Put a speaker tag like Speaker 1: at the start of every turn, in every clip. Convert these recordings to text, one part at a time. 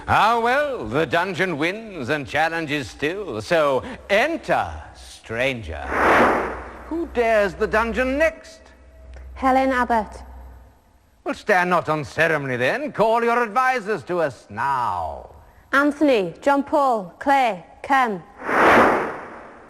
Speaker 1: Ah, well, the dungeon wins and challenges still, so enter, stranger. Who dares the dungeon next?
Speaker 2: Helen Abbott.
Speaker 1: Well, stand not on ceremony then. Call your advisors to us now.
Speaker 2: Anthony, John Paul, Claire, Ken.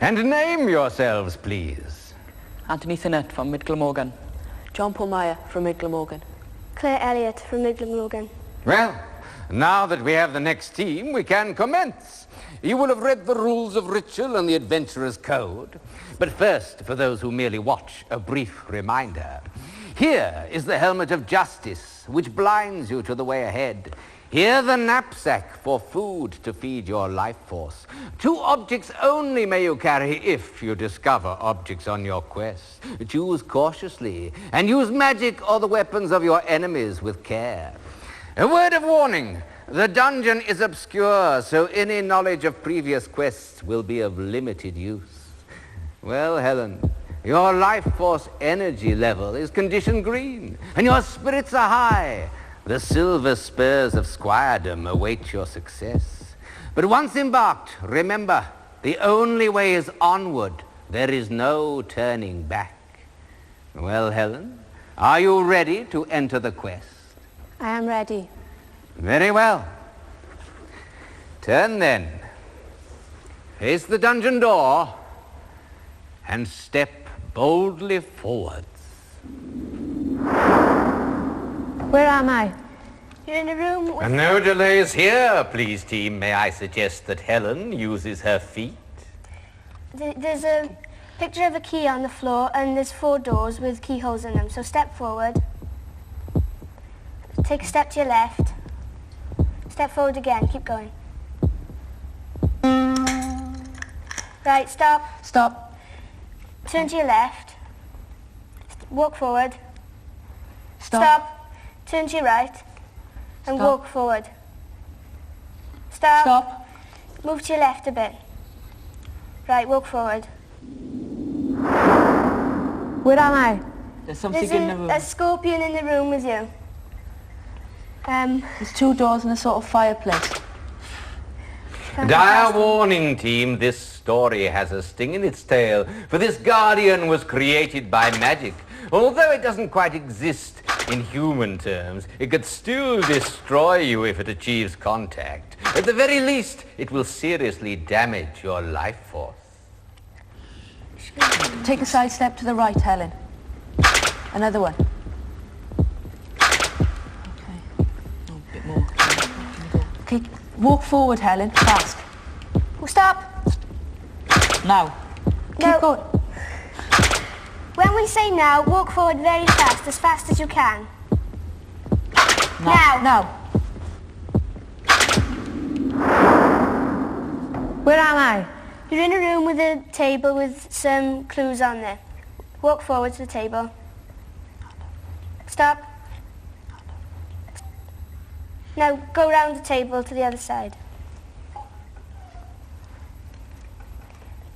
Speaker 1: And name yourselves, please.
Speaker 3: Anthony Thinnett from Mid Glamorgan.
Speaker 4: John Paul Meyer from Mid Glamorgan.
Speaker 5: Claire Elliott from Mid Glamorgan.
Speaker 1: Well, now that we have the next team, we can commence. You will have read the rules of ritual and the adventurer's code. But first, for those who merely watch, a brief reminder. Here is the helmet of justice, which blinds you to the way ahead. Here the knapsack for food to feed your life force. 2 objects only may you carry if you discover objects on your quest. Choose cautiously and use magic or the weapons of your enemies with care. A word of warning, the dungeon is obscure, so any knowledge of previous quests will be of limited use. Well, Helen, your life force energy level is condition green, and your spirits are high. The silver spurs of squiredom await your success. But once embarked, remember, the only way is onward. There is no turning back. Well, Helen, are you ready to enter the quest?
Speaker 2: I am ready.
Speaker 1: Very well. Turn then. Face the dungeon door and step boldly forwards.
Speaker 2: Where am I?
Speaker 5: You're in a room with...
Speaker 1: And no delays here, please, team. May I suggest that Helen uses her feet?
Speaker 5: There's a picture of a key on the floor, and there's 4 doors with keyholes in them. So step forward. Take a step to your left. Step forward again. Keep going. Right, stop.
Speaker 4: Stop.
Speaker 5: Turn to your left. Walk forward.
Speaker 4: Stop.
Speaker 5: Turn to your right. And
Speaker 4: Stop.
Speaker 5: walk forward. Stop.
Speaker 4: Stop.
Speaker 5: Move to your left a bit. Right, walk forward.
Speaker 2: Where am I?
Speaker 3: There's something
Speaker 5: There's
Speaker 3: in the room.
Speaker 5: a scorpion in the room with you.
Speaker 4: There's 2 doors and a sort of fireplace.
Speaker 1: Dire warning, team. This story has a sting in its tail, for this guardian was created by magic. Although it doesn't quite exist in human terms, it could still destroy you if it achieves contact. At the very least, it will seriously damage your life force.
Speaker 4: Take a side step to the right, Helen. Another one. Okay.
Speaker 3: Oh, a bit more.
Speaker 4: Okay, walk forward, Helen, fast.
Speaker 5: Oh, stop.
Speaker 3: Now.
Speaker 4: Keep going.
Speaker 5: When we say now, walk forward very fast as you can. Now.
Speaker 4: Now.
Speaker 2: Where am I?
Speaker 5: You're in a room with a table with some clues on there. Walk forward to the table. Stop. Now go round the table to the other side.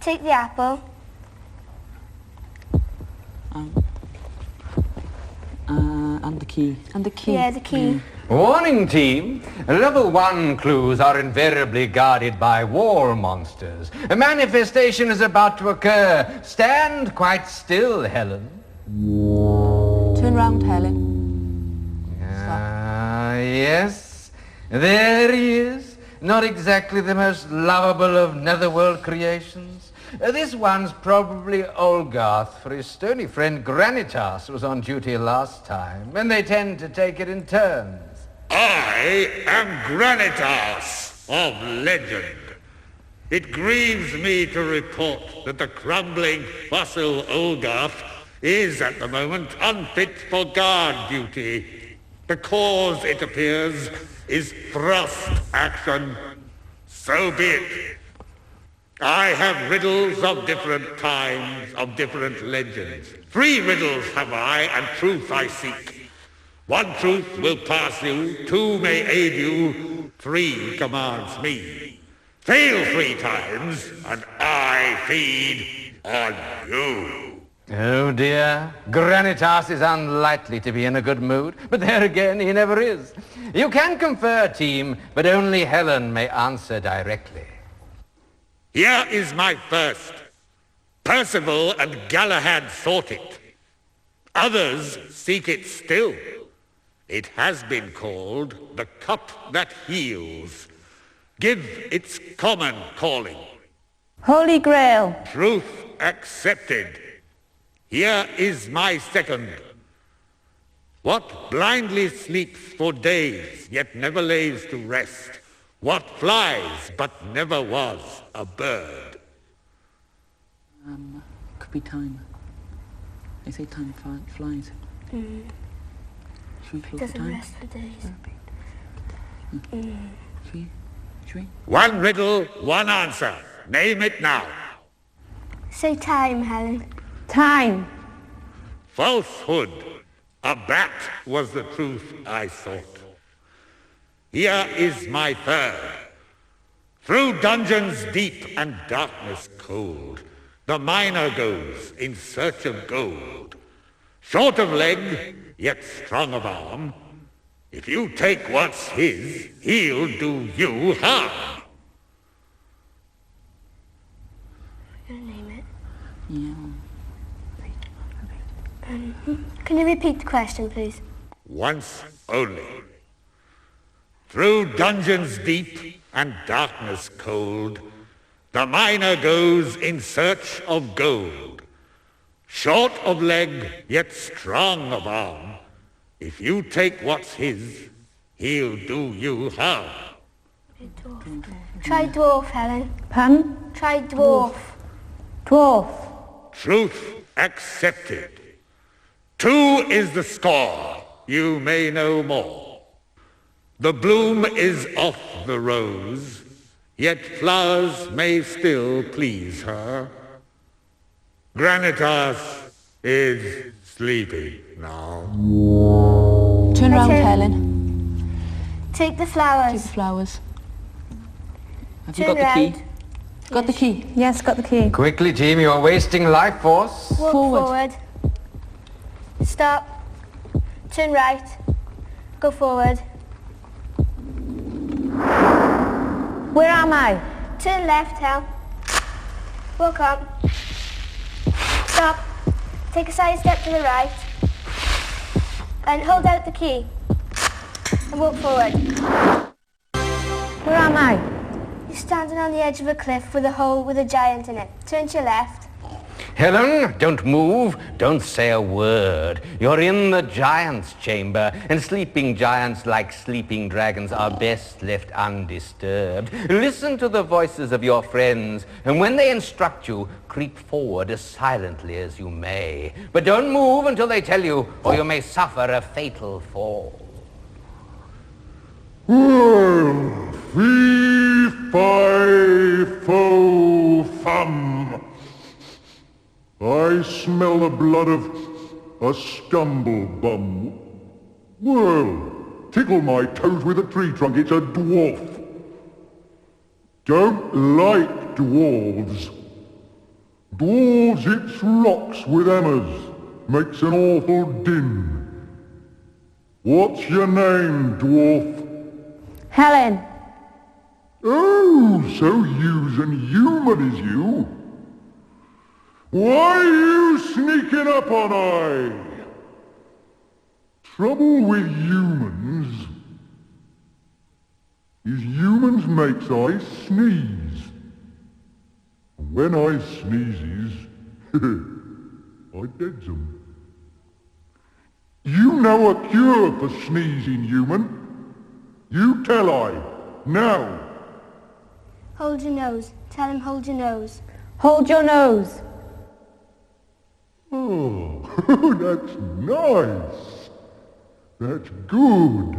Speaker 5: Take the apple.
Speaker 3: And the key.
Speaker 4: And the key.
Speaker 5: Yeah, the key.
Speaker 1: Warning, team. Level 1 clues are invariably guarded by wall monsters. A manifestation is about to occur. Stand quite still, Helen.
Speaker 4: Turn round, Helen.
Speaker 1: Yes. There he is. Not exactly the most lovable of netherworld creations. This one's probably Olgarth, for his stony friend Granitas was on duty last time, and they tend to take it in turns.
Speaker 6: I am Granitas of legend. It grieves me to report that the crumbling fossil Olgarth is at the moment unfit for guard duty. The cause, it appears, is thrust action. So be it. I have riddles of different kinds, of different legends. 3 riddles have I, and truth I seek. 1 truth will pass you, 2 may aid you, 3 commands me. Fail 3 times, and I feed on you.
Speaker 1: Oh dear, Granitas is unlikely to be in a good mood, but there again, he never is. You can confer, team, but only Helen may answer directly.
Speaker 6: Here is my first. Percival and Galahad sought it. Others seek it still. It has been called the cup that heals. Give its common calling.
Speaker 2: Holy Grail.
Speaker 6: Truth accepted. Here is my second. What blindly sleeps for days, yet never lays to rest? What flies, but never was a bird?
Speaker 3: Could be time. They say time flies. Should we close the
Speaker 5: Doesn't
Speaker 3: time?
Speaker 5: rest for days.
Speaker 3: Should we?
Speaker 6: One riddle, one answer. Name it now.
Speaker 5: Say time, Helen.
Speaker 2: Time.
Speaker 6: Falsehood. A bat was the truth I sought. Here is my third. Through dungeons deep and darkness cold, the miner goes in search of gold. Short of leg, yet strong of arm. If you take what's his, he'll do you harm.
Speaker 5: You're gonna name it.
Speaker 3: Yeah.
Speaker 5: Can you repeat the question, please?
Speaker 6: Once only. Through dungeons deep and darkness cold, the miner goes in search of gold. Short of leg, yet strong of arm. If you take what's his, he'll do you harm.
Speaker 5: Dwarf. Try dwarf, Helen.
Speaker 2: Pun.
Speaker 5: Try dwarf.
Speaker 2: Dwarf.
Speaker 6: Truth accepted. 2 is the score. You may know more. The bloom is off the rose, yet flowers may still please her. Granitas is sleeping now.
Speaker 3: Turn round,
Speaker 5: Okay.
Speaker 3: Helen.
Speaker 5: Take the
Speaker 3: Take
Speaker 5: flowers.
Speaker 3: the flowers. Have you
Speaker 5: Turn
Speaker 3: got the key?
Speaker 5: round.
Speaker 3: Got the key?
Speaker 2: Yes, got the key.
Speaker 1: Quickly, team, you are wasting life force.
Speaker 5: Walk
Speaker 3: Forward.
Speaker 5: forward. Stop. Turn right. Go forward.
Speaker 2: Where am I?
Speaker 5: Turn left, Hel. Walk up. Stop. Take a side step to the right. And hold out the key. And walk forward.
Speaker 2: Where am I?
Speaker 5: You're standing on the edge of a cliff with a hole with a giant in it. Turn to your left.
Speaker 1: Helen, don't move, don't say a word. You're in the giant's chamber, and sleeping giants like sleeping dragons are best left undisturbed. Listen to the voices of your friends, and when they instruct you, creep forward as silently as you may. But don't move until they tell you, or you may suffer a fatal fall.
Speaker 7: Well, fee, fi, fo, fum. I smell the blood of a scumblebum. Well, tickle my toes with a tree trunk, it's a dwarf. Don't like dwarves. Dwarves hits rocks with hammers, makes an awful din. What's your name, dwarf?
Speaker 2: Helen.
Speaker 7: Oh, so you's an human, is you? Why you sneaking up on I? Trouble with humans is humans makes I sneeze. And when I sneezes, I deads 'em. You know a cure for sneezing, human? You tell I, now.
Speaker 5: Hold your nose. Tell him hold your nose.
Speaker 2: Hold your nose.
Speaker 7: Oh, that's nice. That's good.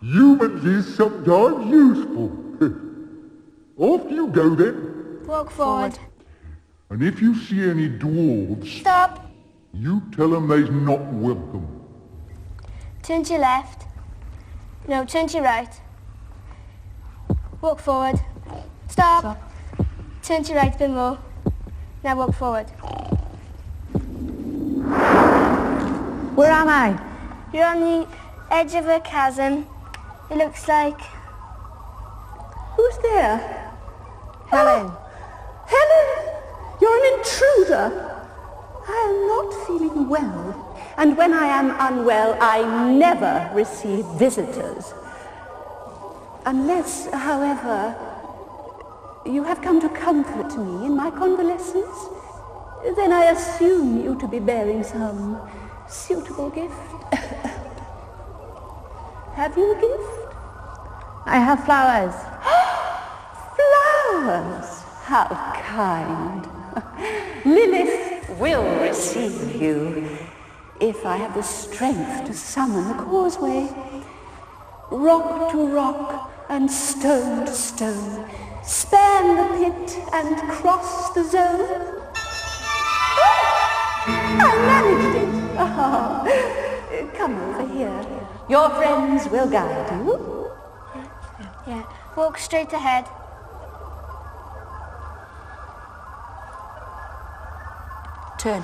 Speaker 7: Humans is sometimes useful. Off you go then.
Speaker 5: Walk forward.
Speaker 7: And if you see any dwarves,
Speaker 5: Stop.
Speaker 7: you tell them they's not welcome.
Speaker 5: Turn to your left. No, turn to your right. Walk forward. Stop. Turn to your right a bit more. Now walk forward.
Speaker 2: Where am I?
Speaker 5: You're on the edge of a chasm. It looks like...
Speaker 8: Who's there?
Speaker 2: Helen.
Speaker 8: Helen! You're an intruder. I am not feeling well. And when I am unwell, I never receive visitors. Unless, however, you have come to comfort me in my convalescence, then I assume you to be bearing some suitable gift. Have you a gift?
Speaker 2: I have flowers.
Speaker 8: Flowers! How kind. Lilith will receive you if I have the strength to summon the causeway. Rock to rock and stone to stone, span the pit and cross the zone. I managed it. Oh, come over here. Your friends will guide you.
Speaker 5: Yeah. Walk straight ahead.
Speaker 4: Turn.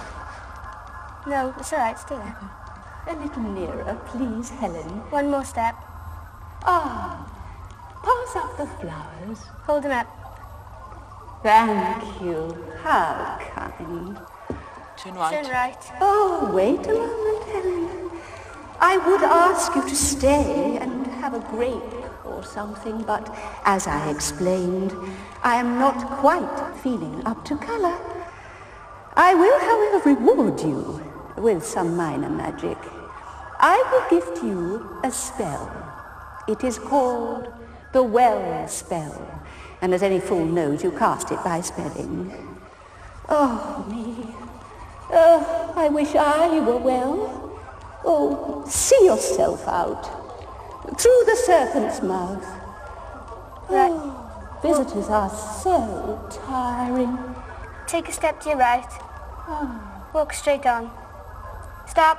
Speaker 5: No, it's all right. Stay there.
Speaker 8: A little nearer, please, Helen.
Speaker 5: One more step.
Speaker 8: Ah, pass up the flowers.
Speaker 5: Hold them up.
Speaker 8: Thank you. How kind.
Speaker 3: Turn right.
Speaker 5: Turn right.
Speaker 8: Oh, wait a moment, Helen. I would ask you to stay and have a grape or something, but as I explained, I am not quite feeling up to color. I will, however, reward you with some minor magic. I will gift you a spell. It is called the Well spell, and as any fool knows, you cast it by spelling. Oh, me. I wish I were well. Oh, see yourself out. Through the serpent's mouth. Oh, visitors are so tiring.
Speaker 5: Take a step to your right. Walk straight on. Stop.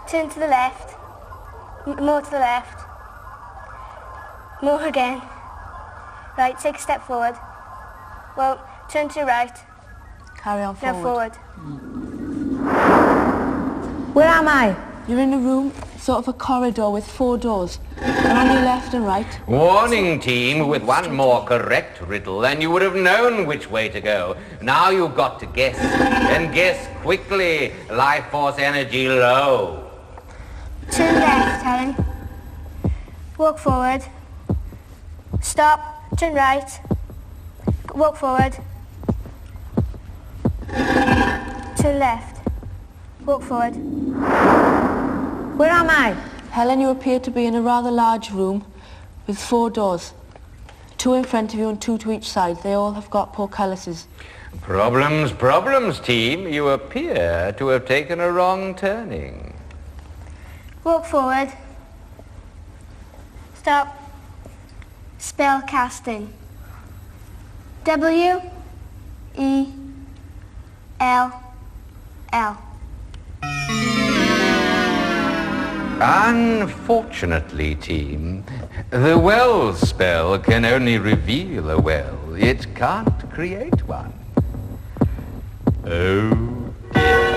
Speaker 5: Turn to the left. More to the left. More again. Right, take a step forward. Well, turn to your right.
Speaker 4: Carry on
Speaker 5: Now
Speaker 4: forward.
Speaker 2: Where am I?
Speaker 4: You're in a room, sort of a corridor with 4 doors. And on your left and right.
Speaker 1: Warning, team, with one more correct riddle, and you would have known which way to go. Now you've got to guess, and guess quickly. Life force energy low.
Speaker 5: Turn left, Helen. Walk forward. Stop. Turn right. Walk forward. Turn left. Walk forward.
Speaker 2: Where am I?
Speaker 4: Helen, you appear to be in a rather large room with 4 doors. 2 in front of you and 2 to each side. They all have got portcullises.
Speaker 1: Problems, problems, team. You appear to have taken a wrong turning.
Speaker 5: Walk forward. Stop. Spell casting. W-E-L-L.
Speaker 1: Unfortunately, team, the well spell can only reveal a well. It can't create one. Oh dear.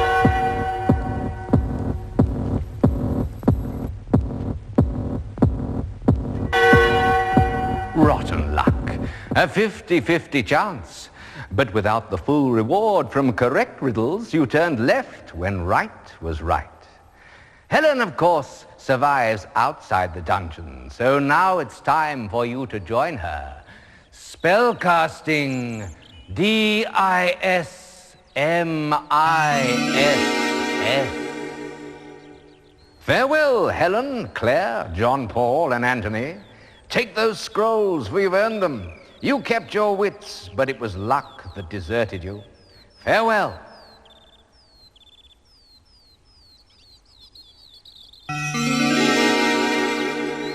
Speaker 1: Rotten luck. A 50-50 chance. But without the full reward from correct riddles, you turned left when right was right. Helen, of course, survives outside the dungeon, so now it's time for you to join her. Spellcasting D-I-S-M-I-S-S. Farewell, Helen, Claire, John Paul, and Anthony. Take those scrolls, for you've earned them. You kept your wits, but it was luck that deserted you. Farewell.